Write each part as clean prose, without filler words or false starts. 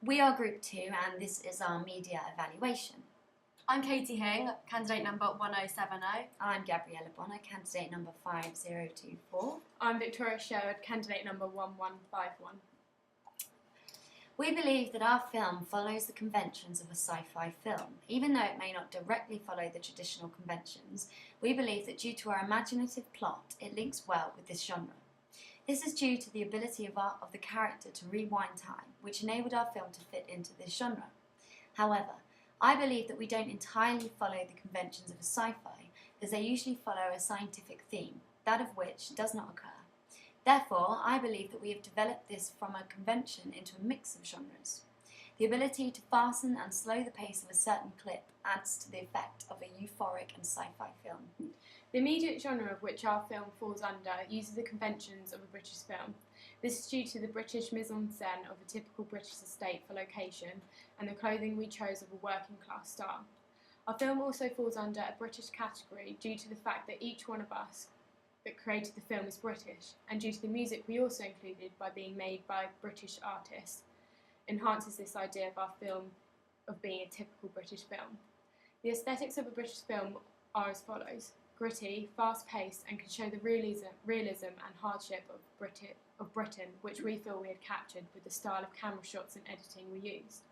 We are Group 2 and this is our media evaluation. I'm Katie Hing, candidate number 1070. I'm Gabriella Bonner, candidate number 5024. I'm Victoria Sherwood, candidate number 1151. We believe that our film follows the conventions of a sci-fi film. Even though it may not directly follow the traditional conventions, we believe that due to our imaginative plot, it links well with this genre. This is due to the ability of the character to rewind time, which enabled our film to fit into this genre. However, I believe that we don't entirely follow the conventions of a sci-fi, as they usually follow a scientific theme, that of which does not occur. Therefore, I believe that we have developed this from a convention into a mix of genres. The ability to fasten and slow the pace of a certain clip adds to the effect of a euphoric and sci-fi film. The immediate genre of which our film falls under uses the conventions of a British film. This is due to the British mise-en-scène of a typical British estate for location and the clothing we chose of a working class style. Our film also falls under a British category due to the fact that each one of us that created the film is British, and due to the music we also included by being made by British artists, enhances this idea of our film of being a typical British film. The aesthetics of a British film are as follows: gritty, fast-paced, and can show the realism and hardship of Britain, which we feel we had captured with the style of camera shots and editing we used.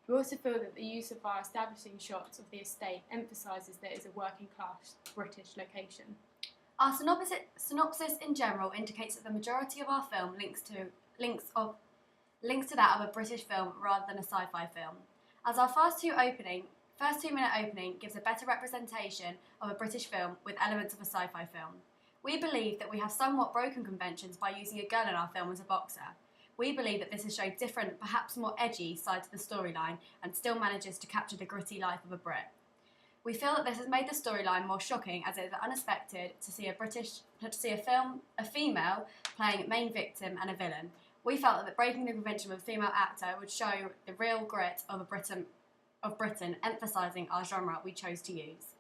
We also feel that the use of our establishing shots of the estate emphasises that it is a working-class British location. Our synopsis in general indicates that the majority of our film links to that of a British film rather than a sci-fi film, as our first two-minute opening gives a better representation of a British film with elements of a sci-fi film. We believe that we have somewhat broken conventions by using a girl in our film as a boxer. We believe that this has shown different, perhaps more edgy side to the storyline and still manages to capture the gritty life of a Brit. We feel that this has made the storyline more shocking, as it is unexpected to see a female playing main victim and a villain. We felt that breaking the convention of a female actor would show the real grit of Britain, emphasising our genre we chose to use.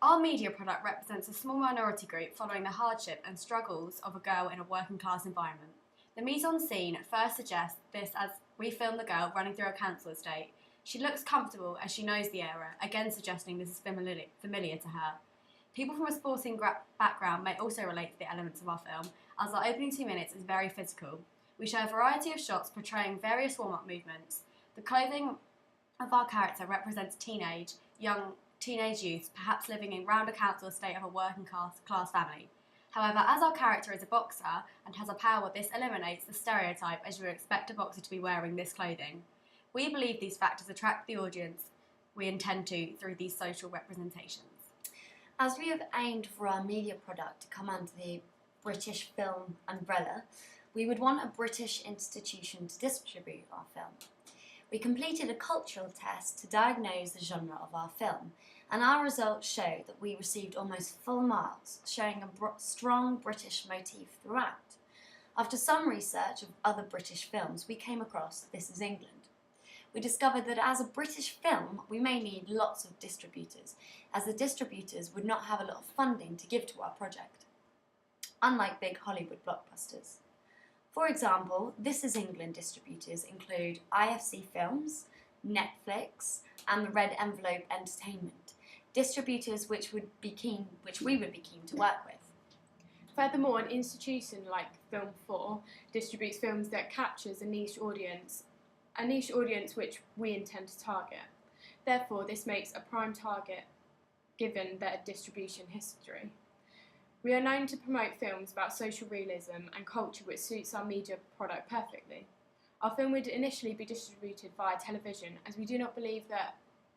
Our media product represents a small minority group following the hardship and struggles of a girl in a working class environment. The mise-en-scene first suggests this as we film the girl running through a council estate. She looks comfortable as she knows the area, again suggesting this is familiar to her. People from a sporting background may also relate to the elements of our film, as our opening 2 minutes is very physical. We show a variety of shots portraying various warm-up movements. The clothing of our character represents young teenage youth, perhaps living in round a council estate of a working class family. However, as our character is a boxer and has a power, this eliminates the stereotype as you would expect a boxer to be wearing this clothing. We believe these factors attract the audience we intend to through these social representations. As we have aimed for our media product to come under the British film umbrella, we would want a British institution to distribute our film. We completed a cultural test to diagnose the genre of our film, and our results show that we received almost full marks, showing a strong British motif throughout. After some research of other British films, we came across This Is England. We discovered that as a British film, we may need lots of distributors, as the distributors would not have a lot of funding to give to our project, unlike big Hollywood blockbusters. For example, This Is England distributors include IFC Films, Netflix, and the Red Envelope Entertainment, distributors which we would be keen to work with. Furthermore, an institution like Film 4 distributes films that captures a niche audience which we intend to target. Therefore, this makes a prime target given their distribution history. We are known to promote films about social realism and culture which suits our media product perfectly. Our film would initially be distributed via television, as we do not believe that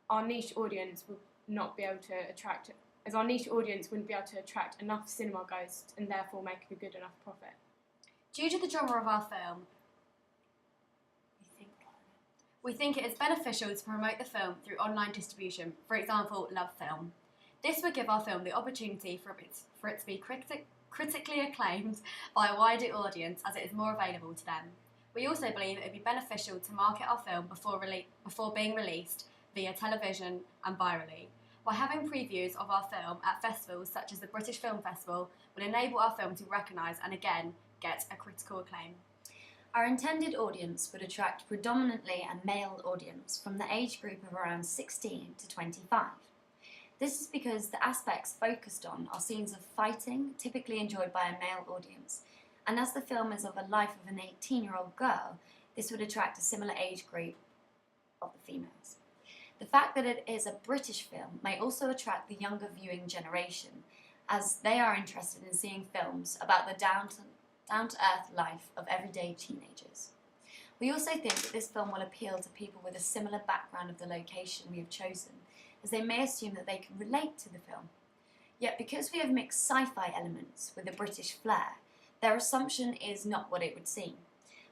our niche audience would not be able to attract, as our niche audience wouldn't be able to attract enough cinema goers and therefore make a good enough profit. Due to the genre of our film, we think it is beneficial to promote the film through online distribution, for example, Love Film. This would give our film the opportunity for it to be critically acclaimed by a wider audience, as it is more available to them. We also believe it would be beneficial to market our film before being released via television and virally. By having previews of our film at festivals such as the British Film Festival would enable our film to recognise and again get a critical acclaim. Our intended audience would attract predominantly a male audience from the age group of around 16 to 25. This is because the aspects focused on are scenes of fighting, typically enjoyed by a male audience, and as the film is of a life of an 18-year-old girl, this would attract a similar age group of the females. The fact that it is a British film may also attract the younger viewing generation, as they are interested in seeing films about the down-to-earth life of everyday teenagers. We also think that this film will appeal to people with a similar background of the location we have chosen, as they may assume that they can relate to the film. Yet because we have mixed sci-fi elements with a British flair, their assumption is not what it would seem.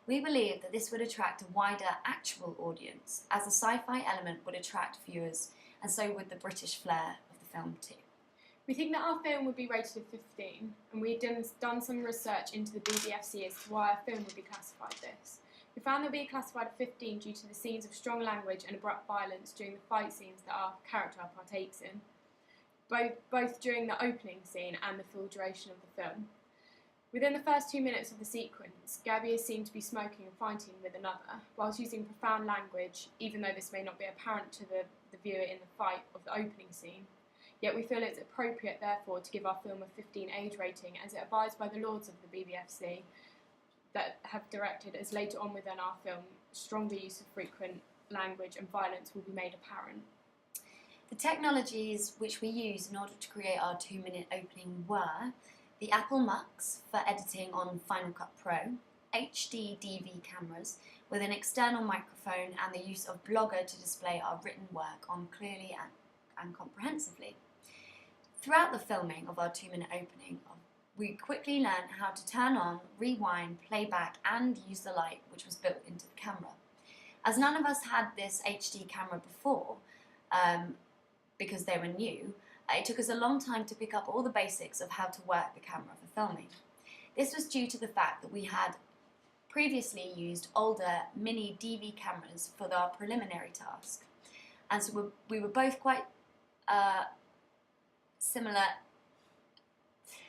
We believe that this would attract a wider actual audience, as the sci-fi element would attract viewers, and so would the British flair of the film too. We think that our film would be rated at 15, and we've done some research into the BBFC as to why our film would be classified this. We found that we classified at 15 due to the scenes of strong language and abrupt violence during the fight scenes that our character partakes in, both during the opening scene and the full duration of the film. Within the first 2 minutes of the sequence, Gabby is seen to be smoking and fighting with another, whilst using profound language, even though this may not be apparent to the viewer in the fight of the opening scene. Yet we feel it's appropriate, therefore, to give our film a 15 age rating, as it abides by the laws of the BBFC that have directed, as later on within our film, stronger use of frequent language and violence will be made apparent. The technologies which we used in order to create our 2-minute opening were the Apple Mux for editing on Final Cut Pro, HD DV cameras with an external microphone, and the use of Blogger to display our written work on clearly and comprehensively. Throughout the filming of our 2-minute opening, we quickly learned how to turn on, rewind, playback, and use the light which was built into the camera. As none of us had this HD camera before, because they were new, it took us a long time to pick up all the basics of how to work the camera for filming. This was due to the fact that we had previously used older mini DV cameras for our preliminary task, and so we were both quite similar.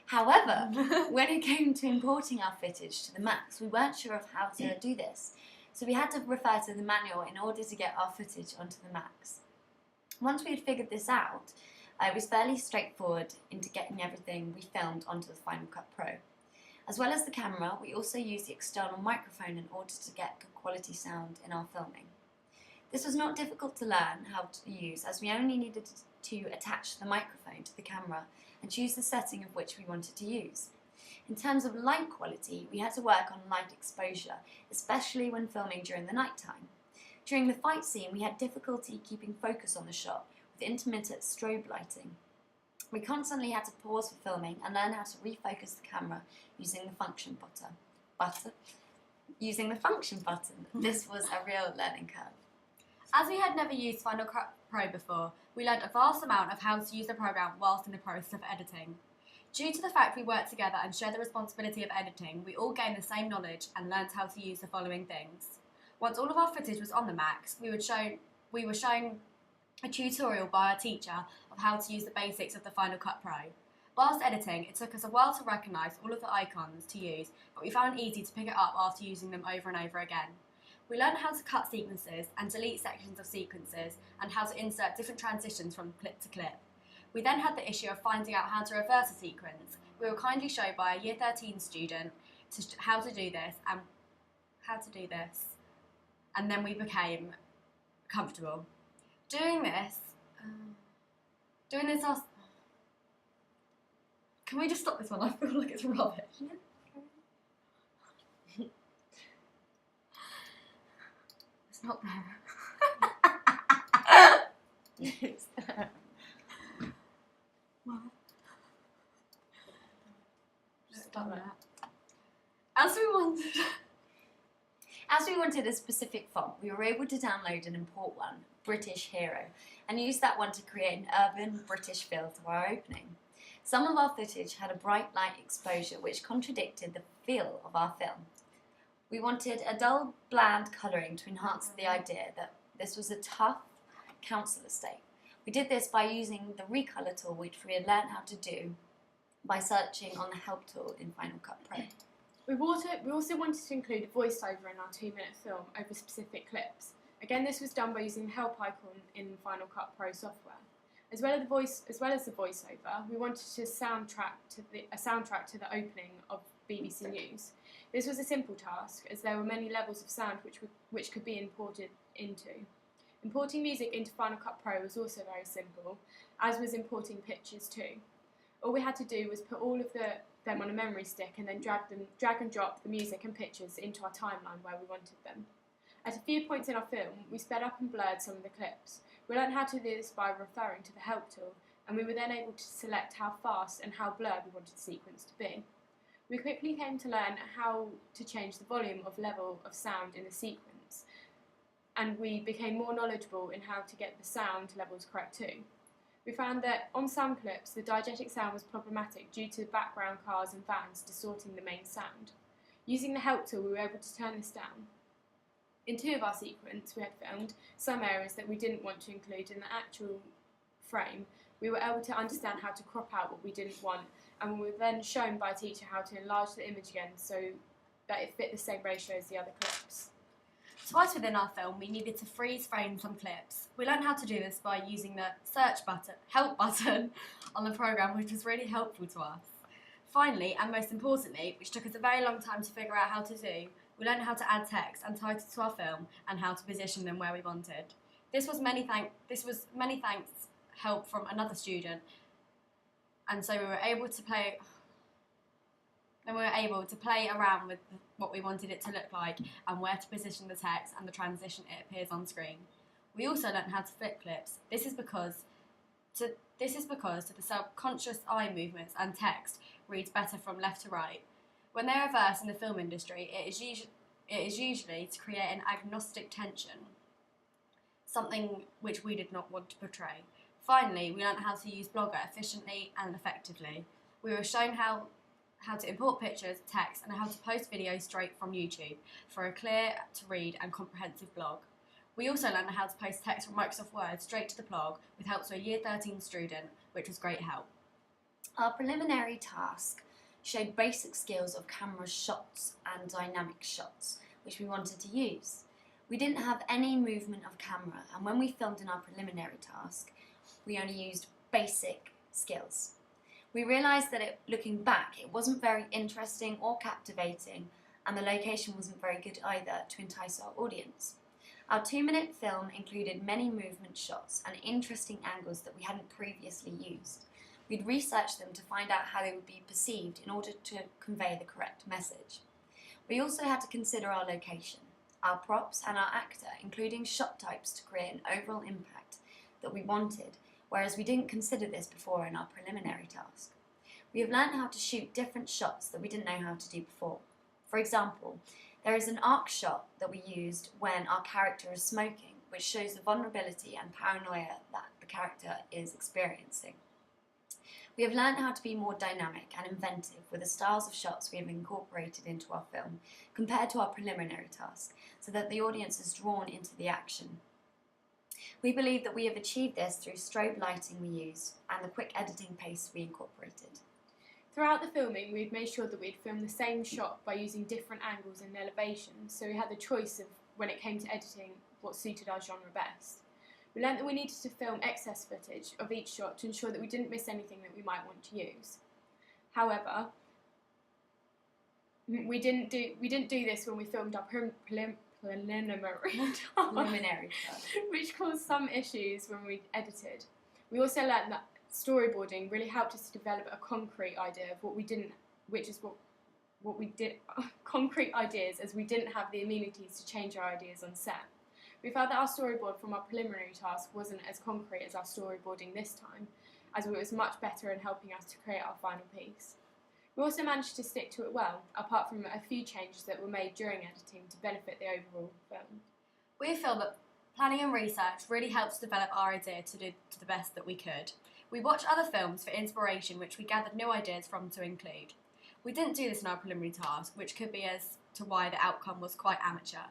However, when it came to importing our footage to the Macs, we weren't sure of how to do this, so we had to refer to the manual in order to get our footage onto the Macs. Once we had figured this out, it was fairly straightforward into getting everything we filmed onto the Final Cut Pro. As well as the camera, we also used the external microphone in order to get good quality sound in our filming. This was not difficult to learn how to use, as we only needed to attach the microphone to the camera and choose the setting of which we wanted to use. In terms of light quality, we had to work on light exposure, especially when filming during the night time. During the fight scene, we had difficulty keeping focus on the shot with intermittent strobe lighting. We constantly had to pause for filming and learn how to refocus the camera using the function button. This was a real learning curve. As we had never used Final Cut Pro before, we learned a vast amount of how to use the program whilst in the process of editing. Due to the fact we worked together and shared the responsibility of editing, we all gained the same knowledge and learned how to use the following things. Once all of our footage was on the Macs, we were shown a tutorial by our teacher of how to use the basics of the Final Cut Pro. Whilst editing, it took us a while to recognise all of the icons to use, but we found it easy to pick it up after using them over and over again. We learned how to cut sequences and delete sections of sequences, and how to insert different transitions from clip to clip. We then had the issue of finding out how to reverse a sequence. We were kindly shown by a Year 13 student how to do this, and then we became comfortable. Doing this, can we just stop this one? I feel like it's rubbish. It's not there. What? Stop that. As we wanted a specific font, we were able to download and import one, British Hero, and use that one to create an urban British feel to our opening. Some of our footage had a bright light exposure which contradicted the feel of our film. We wanted a dull, bland colouring to enhance the idea that this was a tough council estate. We did this by using the Recolor tool, which we had learned how to do by searching on the Help tool in Final Cut Pro. We also wanted to include a voiceover in our 2-minute film over specific clips. Again, this was done by using the help icon in Final Cut Pro software. As well as the voiceover, we wanted a soundtrack to the opening of BBC News. This was a simple task, as there were many levels of sound which could be imported into. Importing music into Final Cut Pro was also very simple, as was importing pictures too. All we had to do was put all of them on a memory stick and then drag and drop the music and pictures into our timeline where we wanted them. At a few points in our film, we sped up and blurred some of the clips. We learned how to do this by referring to the help tool, and we were then able to select how fast and how blurred we wanted the sequence to be. We quickly came to learn how to change the volume of level of sound in the sequence, and we became more knowledgeable in how to get the sound levels correct too. We found that on some clips, the diegetic sound was problematic due to background cars and vans distorting the main sound. Using the help tool, we were able to turn this down. In 2 of our sequences, we had found some areas that we didn't want to include in the actual frame. We were able to understand how to crop out what we didn't want, and we were then shown by a teacher how to enlarge the image again so that it fit the same ratio as the other clips. Twice within our film, we needed to freeze frame some clips. We learned how to do this by using the help button on the programme, which was really helpful to us. Finally, and most importantly, which took us a very long time to figure out how to do, we learned how to add text and titles to our film and how to position them where we wanted. This was many thanks help from another student, and so we were able to play around with what we wanted it to look like and where to position the text and the transition it appears on screen. We also learned how to flip clips. This is because to the subconscious eye movements and text reads better from left to right. When they reverse in the film industry, it is usually to create an agnostic tension, something which we did not want to portray. Finally, we learned how to use Blogger efficiently and effectively. We were shown how to import pictures, text, and how to post videos straight from YouTube for a clear to read and comprehensive blog. We also learned how to post text from Microsoft Word straight to the blog with help to a Year 13 student, which was great help. Our preliminary task showed basic skills of camera shots and dynamic shots, which we wanted to use. We didn't have any movement of camera, and when we filmed in our preliminary task, we only used basic skills. We realised that looking back, it wasn't very interesting or captivating, and the location wasn't very good either to entice our audience. Our 2-minute film included many movement shots and interesting angles that we hadn't previously used. We'd researched them to find out how they would be perceived in order to convey the correct message. We also had to consider our location, our props and our actor, including shot types to create an overall impact that we wanted, whereas we didn't consider this before in our preliminary task. We have learned how to shoot different shots that we didn't know how to do before. For example, there is an arc shot that we used when our character is smoking, which shows the vulnerability and paranoia that the character is experiencing. We have learned how to be more dynamic and inventive with the styles of shots we have incorporated into our film compared to our preliminary task, so that the audience is drawn into the action. We believe that we have achieved this through strobe lighting we used and the quick editing pace we incorporated. Throughout the filming, we'd made sure that we'd filmed the same shot by using different angles and elevations, so we had the choice of, when it came to editing, what suited our genre best. We learnt that we needed to film excess footage of each shot to ensure that we didn't miss anything that we might want to use. However, we didn't do this when we filmed our preliminary task, which caused some issues when we edited. We also learnt that storyboarding really helped us to develop a concrete idea of concrete ideas, as we didn't have the amenities to change our ideas on set. We felt that our storyboard from our preliminary task wasn't as concrete as our storyboarding this time, as it was much better in helping us to create our final piece. We also managed to stick to it well, apart from a few changes that were made during editing to benefit the overall film. We feel that planning and research really helps develop our idea to do to the best that we could. We watched other films for inspiration, which we gathered new ideas from to include. We didn't do this in our preliminary task, which could be as to why the outcome was quite amateur.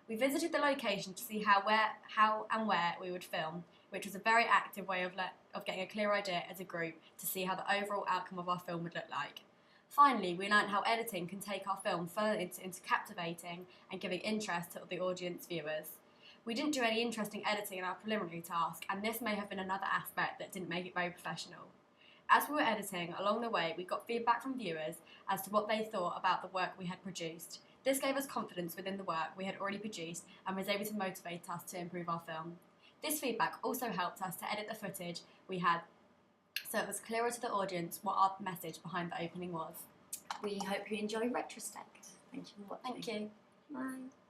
We visited the location to see how and where we would film, which was a very active way of getting a clear idea as a group to see how the overall outcome of our film would look like. Finally, we learned how editing can take our film further into captivating and giving interest to the audience viewers. We didn't do any interesting editing in our preliminary task, and this may have been another aspect that didn't make it very professional. As we were editing, along the way, we got feedback from viewers as to what they thought about the work we had produced. This gave us confidence within the work we had already produced and was able to motivate us to improve our film. This feedback also helped us to edit the footage we had so it was clearer to the audience what our message behind the opening was. We hope you enjoy Retrospect. Thank you for watching. Thank you. Bye.